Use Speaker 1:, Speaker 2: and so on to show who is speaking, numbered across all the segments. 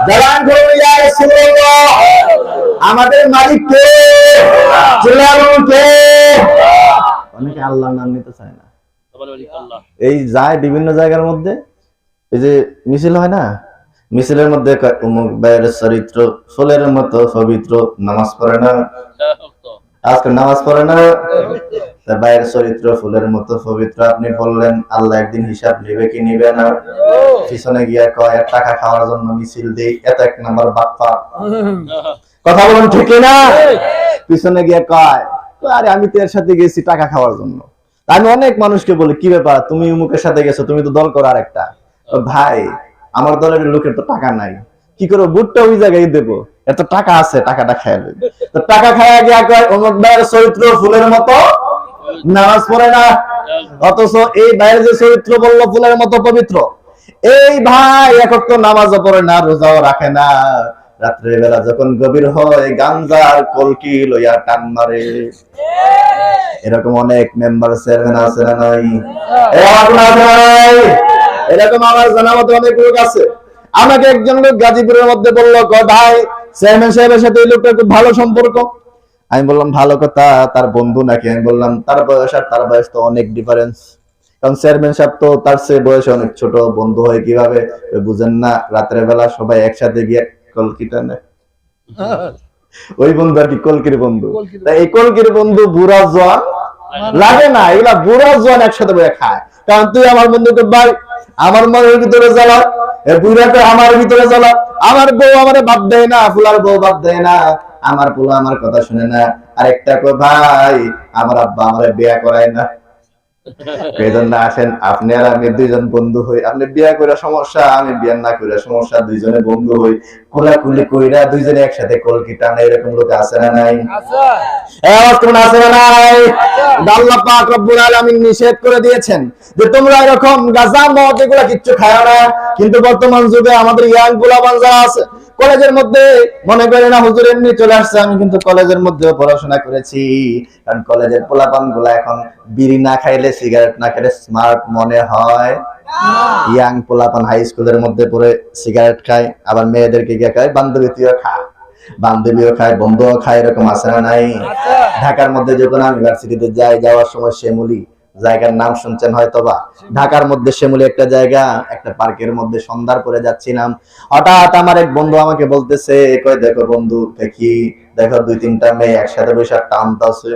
Speaker 1: জবান খুলে ইয়া রাসূলুল্লাহ। আমাদের মালিক কে? চিল্লাবো কে? অনেকে আল্লাহর নাম নিতে চায় না। এই যায় বিভিন্ন জায়গার মধ্যে, এই যে মিছিল হয় না, মিছিলের মধ্যে অমুক ভাইয়ের চরিত্র ফুলের মতো পবিত্র, নামাজ পড়ে না, আজকে নামাজ পড়ে না, ভাইয়ের চরিত্র ফুলের মতো পবিত্র। আপনি বললেন আল্লাহ একদিন হিসাব নিবে কি নিবে না? পিছনে গিয়া কয় টাকা খাওয়ার জন্য মিছিল দেই, এত এক নাম্বার বাপ্পা। কথা বলুন ঠিক না? পিছনে গিয়া কয় আরে আমি তো এর সাথে গেছি টাকা খাওয়ার জন্য। আমি অনেক মানুষকে বলি কি ব্যাপার, তুমি উমুকের সাথে গেছো, তুমি তো দল করো আরেকটা। ভাই আমার দলের লোকের তো টাকা নাই, কি করবো, বুটটা ওই জায়গায় দেবো, এত টাকা আছে, টাকাটা খায় লই। তো টাকা খায়া গিয়া কয় অমুক ভাইয়ের চরিত্র ফুলের মতো, নামাজ পড়ে না। অথচ এই ভাইয়ের যে চরিত্র বললো ফুলের মতো পবিত্র, এই ভাই একক তো নামাজও পড়ে না, রোজাও রাখে না, রাত্রের বেলা যখন গভীর হয় গাঞ্জার কলকি লইয়া টান মারে। এরকম অনেক মেম্বার চেয়ারম্যান আছে না নাই? এরকম আমার জানা মতো অনেক লোক আছে। আমাকে একজন লোক গাজীপুরের মধ্যে বললো ভাই চেয়ারম্যান সাহেবের সাথে এই লোকটা খুব ভালো সম্পর্ক। আমি বললাম ভালো কথা, তার বন্ধু নাকি? আমি বললাম তার বয়স আর তার বয়স তো অনেক ডিফারেন্স, কারণ চেয়ারম্যান সাহেব তো তার চেয়ে বয়সে অনেক ছোট, বন্ধু হয় কিভাবে বুঝেন না? রাতের বেলা সবাই একসাথে গিয়ে কলকিটা নেয়, ওই বন্ধু আর কি কলকির বন্ধু। এই কলকির বন্ধু বুড়া জোয়ান লাগে না, এগুলা বুড়া জোয়ান একসাথে বসে খায়। কারণ তুই আমার বন্ধুকে ভাই আমার মনের ভিতরে জ্বালা, বুড়াকে আমার ভিতরে জ্বালা, আমার বউ আমার বাদ দেয় না, ফুলার বউ বাদ দেয় না, আমার পোলা আমার কথা শুনে না, আরেকটা কই ভাই আমার আব্বা আমার বিয়ে করায় না। এই জন্য আসেন আপনি আর আমি দুইজন বন্ধু হই, আপনি বিয়ে করে সমস্যা, আমি বিয়ে না করে সমস্যা, দুইজনে বন্ধু হই, কোলাকুলি কইরা দুইজনে একসাথে কলকি টানে। এরকম লোক আছে না নাই? আছে না নাই? আল্লাহ পাক রব্বুল আলামিন নিষেধ করে দিয়েছেন যে তোমরা এরকম গাঁজা মদ এগুলা কিচ্ছু খাও না। কিন্তু বর্তমান যুগে আমাদের ইয়াং পোলাপান যারা আছে কলেজের মধ্যে, মনে করে না হুজুর এমনি চলে আসছে, আমি কিন্তু কলেজের মধ্যেও পড়াশোনা করেছি। কারণ কলেজের পোলাপান গুলা এখন বিড়ি না খাইলে, সিগারেট না খেলে স্মার্ট মনে হয়। ইয়াং পোলাপান হাই স্কুলের মধ্যে পড়ে সিগারেট খায়, আবার মেয়েদেরকে গিয়ে খায় বান্ধবীও খায়, বান্ধবীও খায়, বন্ধুও খায়। এরকম আছে না নাই? ঢাকার মধ্যে যখন আমি ইউনিভার্সিটিতে যাই, যাওয়ার সময় শ্যামলী জায়গার নাম শুনছেন হয়তোবা, ঢাকার মধ্যে শ্যামলী একটা জায়গা, একটা পার্কের মধ্যে সন্ধ্যার পরে যাচ্ছিলাম। হঠাৎ আমার এক বন্ধু আমাকে বলতেছে কই দেখো বন্ধু দেখি, দেখো দুই তিনটা মেয়ে একসাথে বসে টানতাছে।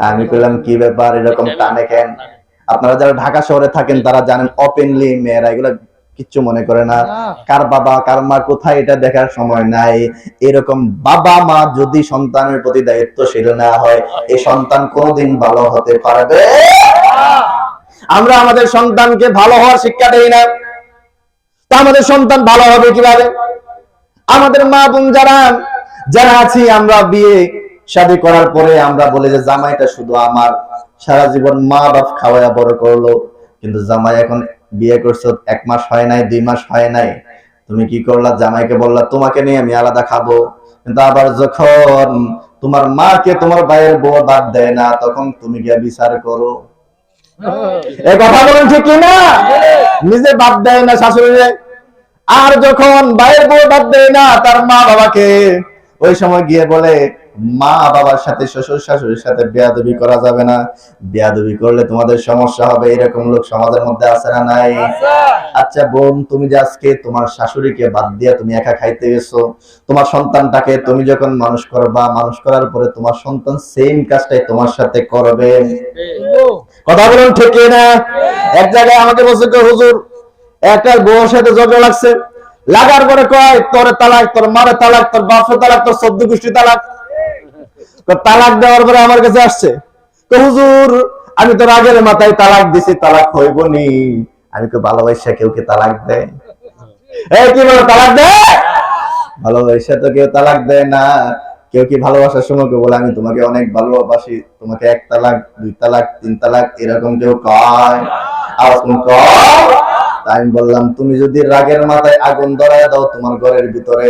Speaker 1: আমি বললাম কি ব্যাপার, এরকম টানে কেন? আপনারা যারা ঢাকা শহরে থাকেন তারা জানেন ওপেনলি মেয়েরা এগুলো কিচ্ছু মনে করে না। কার বাবা কার মা কোথায় এটা দেখার সময় নাই। এরকম বাবা মা যদি সন্তানের প্রতি দায়িত্বশীল না হয়, এই সন্তান কোনোদিন ভালো হতে পারবে। আমরা আমাদের সন্তানকে ভালো হওয়ার শিক্ষা দেই না, তা আমাদের সন্তান ভালো হবে কিভাবে? আমাদের মা বোন যারা যারা আছি, আমরা বিয়ে শাদী করার পরে আমরা বলি যে জামাইটা শুধু আমার, সারা জীবন মা বাপ খাওয়ায়া বড় করলো। কিন্তু জামাই এখন বিয়ে করছো 1 মাস হয় নাই, 2 মাস হয় নাই, তুমি কি করলা? জামাইকে বললা তোমাকে নিয়ে আমি আলাদা খাবো। কিন্তু আবার যখন তোমার মাকে তোমার ভাইয়ের বউ বাদ দেয় না, তখন তুমি গিয়ে বিচার করো। এই কথা বলেন ঠিক কিনা? নিজে বাদ দেয় না শাশুড়িরে, আর যখন ভাইয়ের বউ বাদ দেয় না তার মা বাবাকে, ওই সময় গিয়ে বলে মা বাবার সাথে শ্বশুর শাশুড়ির সাথে বেয়াদবি করা যাবে না, বেয়াদবি করলে তোমাদের সমস্যা হবে। এরকম লোক সমাজের মধ্যে আছে না নাই? আচ্ছা বোন, তুমি যে আজকে তোমার শাশুড়িকে বাদ দিয়ে তুমি একা খাইতে গেছো, তোমার সন্তানটাকে তুমি যখন মানুষ করবা, মানুষ করার পরে তোমার সন্তান সেম কাজটাই তোমার সাথে করবে। কথা বলুন ঠিক না? এক জায়গায় আমাকে বলছে হুজুর একটা বউর সাথে ঝগড়া লাগছে, লাগার পরে কয় তোরে তালাক, তোর মারে তালাক, তোর বাপে তালাক, তোর 14 গোষ্ঠী তালাক। তালাক দেওয়ার পরে আমার কাছে আসছে, তো হুজুর আমি তো রাগের মাথায় তালাক দিছি, তালাক হইব নি? আমি তো ভালোবাসা কেউ কে তালাক দেয়? এই কি বলে তালাক দেয়? ভালোবাসা তো কেউ তালাক দেয় না। কেউ কি ভালোবাসার সময় বলে আমি তোমাকে অনেক ভালোবাসি, তোমাকে 1 তালাক 2 তালাক 3 তালাক এরকম কেউ কয়? আওয়াজ কর। আমি বললাম তুমি যদি রাগের মাথায় আগুন ধরায় দাও তোমার ঘরের ভিতরে,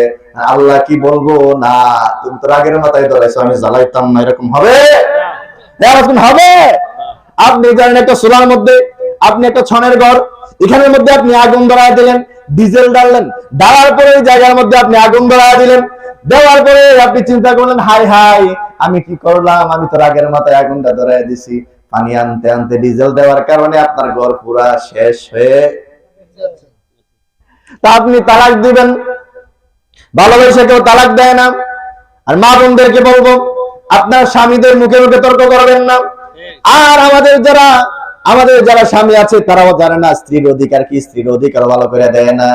Speaker 1: আল্লাহ কি বলবো? না তুমি তো রাগের মাথায় ধরাইছো, আমি জ্বালাইতাম না, এরকম হবে? এরকম হবে? আপনি জানেন একটা চুলার মধ্যে আপনি একটা ছনের ঘর, এখানের মধ্যে আপনি আগুন ধরায় দিলেন, ডিজেল ডাললেন, ডালার পরে ওই জায়গার মধ্যে আপনি আগুন ধরায় দিলেন, দেওয়ার পরে আপনি চিন্তা করলেন হাই হাই আমি কি করলাম, আমি তো রাগের মাথায় আগুনটা ধরায় দিছি। পানি আনতে আনতে ডিজেল দেওয়ার কারণে আপনার ঘর পুরা শেষ হয়ে, তা আপনি তালাক দিবেন। ভালোবেসে কেউ তালাক দেয় না। আর মা বোনদেরকে বলবো, আপনার স্বামীদের মুখে মুখে তর্ক করবেন না। আর আমাদের যারা স্বামী আছে তারাও জানে না স্ত্রীর অধিকার কি, স্ত্রীর অধিকার ভালো করে দেয় না।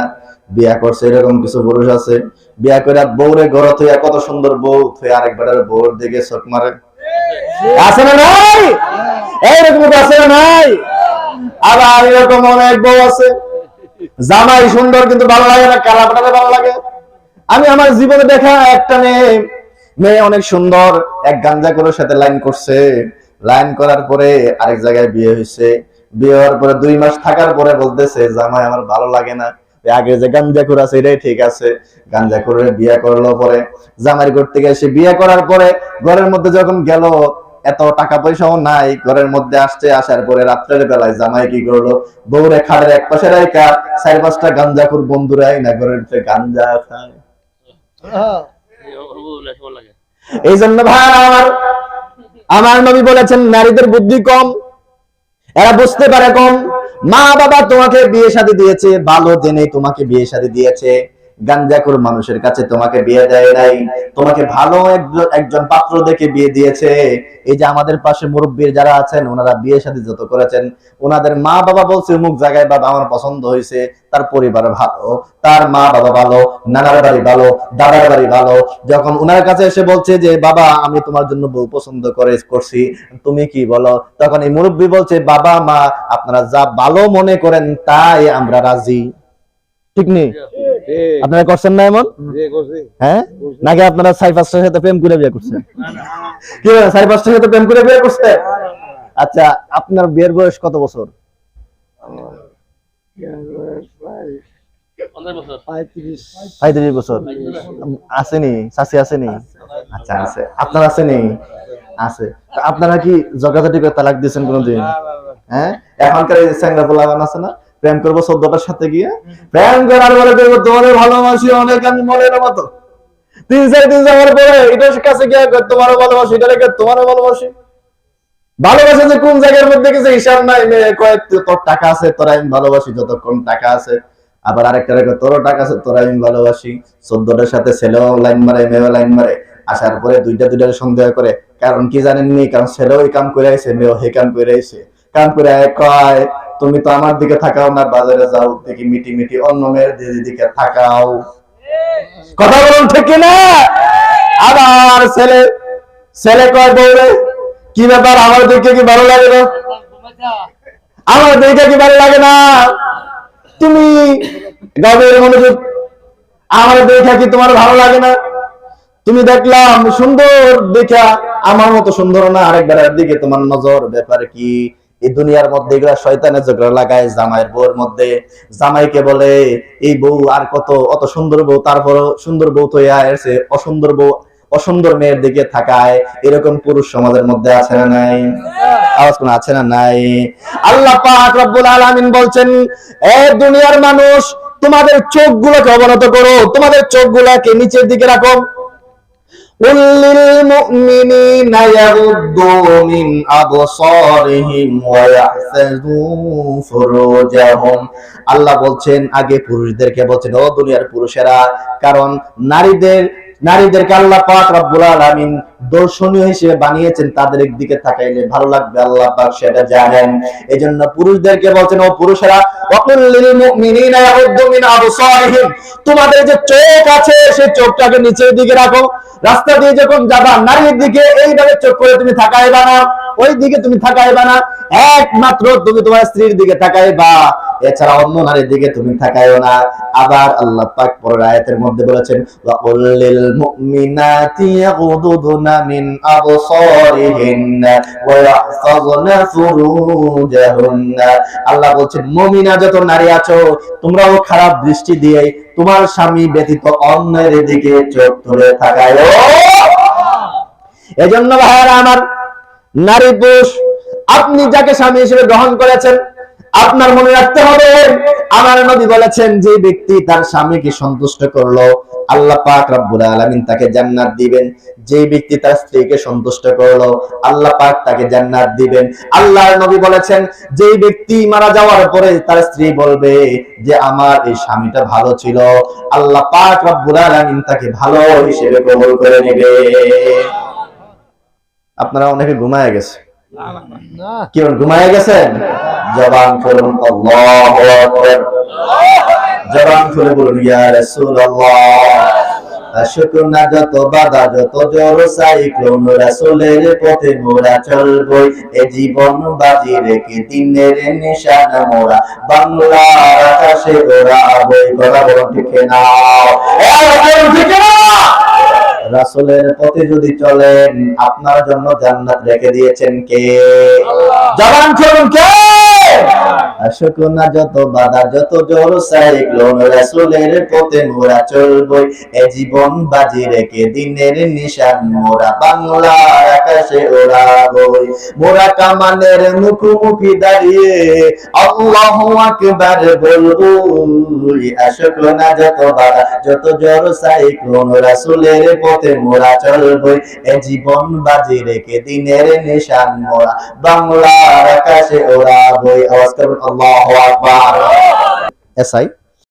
Speaker 1: বিয়া করছে এরকম কিছু পুরুষ আছে, বিয়া করে বউরে ঘর থইয়া কত সুন্দর বউ থই আরেকবার বউর দিকে চোখ মারে, আছে না নাই? এইরকম আছে না নাই? আবার এরকম অনেক বউ আছে জামাই সুন্দর কিন্তু ভালো লাগে না, কালা পাটালে ভালো লাগে। আমি আমার জীবনে দেখা একটা মেয়ে অনেক সুন্দর, এক গাঞ্জাখোরের সাথে লাইন করছে, লাইন করার পরে আরেক জায়গায় বিয়ে হয়েছে, বিয়ে হওয়ার পরে 2 মাস থাকার পরে বলতেছে জামাই আমার ভালো লাগে না, আগে যে গাঞ্জাখোর আছে এটাই ঠিক আছে। গাঞ্জাখোরের বিয়ে করলো, পরে জামাই ঘর থেকে এসে বিয়ে করার পরে ঘরের মধ্যে যখন গেল এত টাকা পয়সাও নাই, ঘরের মধ্যে আসছে, আসার পরে রাত্রের বেলায় জামাই কি করলো, বউরে খাড়ের এক পাশে রাখা 4-5টা গাঞ্জাখোর বন্ধুরা না ঘরের গাঞ্জা খায়। এই জন্য ভাই আমার নবী বলেছেন নারীদের বুদ্ধি কম, এরা বুঝতে পারে কম। মা বাবা তোমাকে বিয়ে শাদী দিয়েছে, ভালো জেনে তোমাকে বিয়ে শাদী দিয়েছে, গাঞ্জাখোর মানুষের কাছে তোমাকে বিয়ে দেয় নাই, তোমাকে ভালো একজন পাত্র দেখে বিয়ে দিয়েছে। এই যে আমাদের পাশে মুরব্বীর যারা আছেন ওনারা বিয়ে শাদী যত করেছেন, ওনাদের মা বাবা বলছে অমুক জায়গায় বাবা আমার পছন্দ হয়েছে, তার পরিবার ভালো, তার মা বাবা ভালো, নানার বাড়ি ভালো, দাদার বাড়ি ভালো। যখন ওনার কাছে এসে বলছে যে বাবা আমি তোমার জন্য বউ পছন্দ করছি, তুমি কি বলো, তখন এই মুরব্বী বলছে বাবা মা আপনারা যা ভালো মনে করেন তাই আমরা রাজি। ঠিক নেই? আপনারা করছেন না এমন? হ্যাঁ, নাকি আপনারা 4-5টার সাথে প্রেম করে বিয়ে করছেন? কি 4-5টার সাথে প্রেম করে বিয়ে করছে? আচ্ছা, আপনার বিয়ের বয়স কত বছর? 35 বছর। আসেনি চাচি? আসেনি? আচ্ছা আছে। আপনার আসেনি? আছে। আপনারা কি জগাজটি করে তালাক দিয়েছেন কোনদিন? হ্যাঁ, এখনকার এই স্যাংরা পোলাপান আছে না, প্রেম করবো 14টার সাথে গিয়ে, প্রেম করার পরে দেখবো তোমার ভালোবাসি অনেক, আমি মনের মতো 3-4 যাওয়ার পরে এটার কাছে গিয়ে তোমারও ভালোবাসি, এটা রেখে তোমারও ভালোবাসি। ভালোবাসা যে কোন জায়গার মধ্যে কিছু হিসাব নাই, কয়েক তোর টাকা আছে তোরা আমি ভালোবাসি, যতক্ষণ টাকা আছে। আবার আরেকটা রেখে তোরও টাকা আছে তোরা আমি ভালোবাসি। 14টার সাথে ছেলেও লাইন মারে, মেয়েও লাইন মারে, আসার পরে দুইটার সন্দেহ করে। কারণ কি জানেননি? কারণ ছেলেও এই কাম করে আইছে, মেয়েও হে কাম করে আইছে। কাম করে কয় তুমি তো আমার দিকে থাকাও না, বাজারে যাও দেখি মিটি মিটি অন্য মেয়ের দিকে থাকাও। কথা বলুন ঠিক কিনা? আবার ছেলে কয় বউরে কি ব্যাপার, আমার দিকে কি ভালো লাগে না? আমার দিকে কি ভালো লাগে না? তুমি গবের মনোযোগ, আমার দেখা কি তোমার ভালো লাগে না? তুমি দেখলাম সুন্দর দেখা আমার মতো সুন্দর না, আরেকবারের দিকে তোমার নজর, ব্যাপারে কি? এই দুনিয়ার মধ্যে এগুলা শয়তানের ঝগড়া লাগায় জামাইয়ের বউর মধ্যে। জামাইকে বলে এই বউ আর কত, অত সুন্দর বউ, তারপর সুন্দর বউ তো এসে অসুন্দর বউ, অসুন্দর মেয়ের দিকে থাকায়। এরকম পুরুষ সমাজের মধ্যে আছে না নাই? আওয়াজ কোন আছে না নাই? আল্লাহ পাক রব্বুল আলামিন বলছেন, এ দুনিয়ার মানুষ তোমাদের চোখগুলোকে অবনত করো, তোমাদের চোখগুলোকে নিচের দিকে রাখো। للمؤمنين يغضوا من أبصارهم ويحفظوا فروجهم। আল্লাহ বলছেন, আগে পুরুষদেরকে বলছেন ও দুনিয়ার পুরুষেরা, কারণ নারীদেরকে আল্লাহ পাক রব্বুল আলামিন দর্শনীয় হিসেবে বানিয়েছেন, তাদের দিকে তাকাইলে ভালো লাগবে, আল্লাহ পাক সেটা জানেন। এজন্য পুরুষদেরকে বলছেন ও পুরুষেরা, ওয়াকুল লিল মুমিনিনা ইয়াগুদ্দু মিন আবসারিহিম, তোমাদের যে চোখ আছে সেই চোখটাকে নিচের দিকে রাখো। রাস্তা দিয়ে যখন যাবা নারীর দিকে এইভাবে চোখ করে তুমি তাকাইবা না, ওই দিকে তুমি তাকাইবা না, একমাত্র তুমি তোমার স্ত্রীর দিকে তাকাইবা, এছাড়া অন্য নারীর দিকে তুমি তাকাইও না। আবার আল্লাহ পাক পরের আয়াতের মধ্যে বলেছেন, ওয়াকুল লিল মুমিনাতি ইয়াগুদুনা মিন আবসারিহিন্না ওয়া ইয়াহফাযনা ফুরুজাহুন্না। আল্লাহ বলছেন মুমিনা যত নারী আছো তোমরাও খারাপ দৃষ্টি দিয়ে তোমার স্বামী ব্যতীত অন্যের দিকে চোখ তুলে তাকায়ো। এজন্য ভাইরা আমার, নারী পুরুষ আপনি যাকে স্বামী হিসেবে গ্রহণ করেছেন, আপনার মনে রাখতে হবে, আমার নবী বলেছেন যে ব্যক্তি তার স্বামীকে সন্তুষ্ট করলো, আল্লাহ পাক রব্বুল আলামিন তাকে জান্নাত দিবেন। যে ব্যক্তি তার স্ত্রীকে সন্তুষ্ট করলো, আল্লাহ পাক তাকে জান্নাত দিবেন। আল্লাহর নবী বলেছেন, যে ব্যক্তি মারা যাওয়ার পরে তার স্ত্রী বলবে যে আমার এই স্বামীটা ভালো ছিল, আল্লাহ পাক রব্বুল আলামিন তাকে ভালো হিসেবে কবুল করে নেবে। আপনারা অনেকে ঘুমায় গেছে, কেউ ঘুমায় গেছেন? জবান খুলুন আল্লাহু আকবার, জবান খুলে বলুন ইয়া রাসূলুল্লাহ। শুকনা যত বাধা যত জোর সাইক্লোন, রাসূলের পথে মোরা চলবই, এ জীবন বাজি রেখে দিনের নিশান মোরা, বাংলার আকাশে ওড়াবই। কথা বলুন ঠিক না? ঠিক না? রাসূলের পথে যদি চলেন, আপনার জন্য জান্নাত রেখে দিয়েছেন কে? জবান খুলুন কে? শুকনা যত বাধা যত জোর সাইক্লোন, রাসূলের পথে মোরা চলবই, এ জীবন বাজি রেখে দিনের নিশান মোরা, বাংলার আকাশে ওড়াবই। মোরা কামানের মুখোমুখি দাঁড়িয়ে আল্লাহু আকবার বলবো, শুকনা যত বাধা যত জোর সাইক্লোন, রাসূলের পথে মোরা চলবই, এ জীবন বাজি রেখে দিনের নিশান মোরা, বাংলার আকাশে ওড়াবই। আওয়াজ করুন আল্লাহু আকবার। এসআই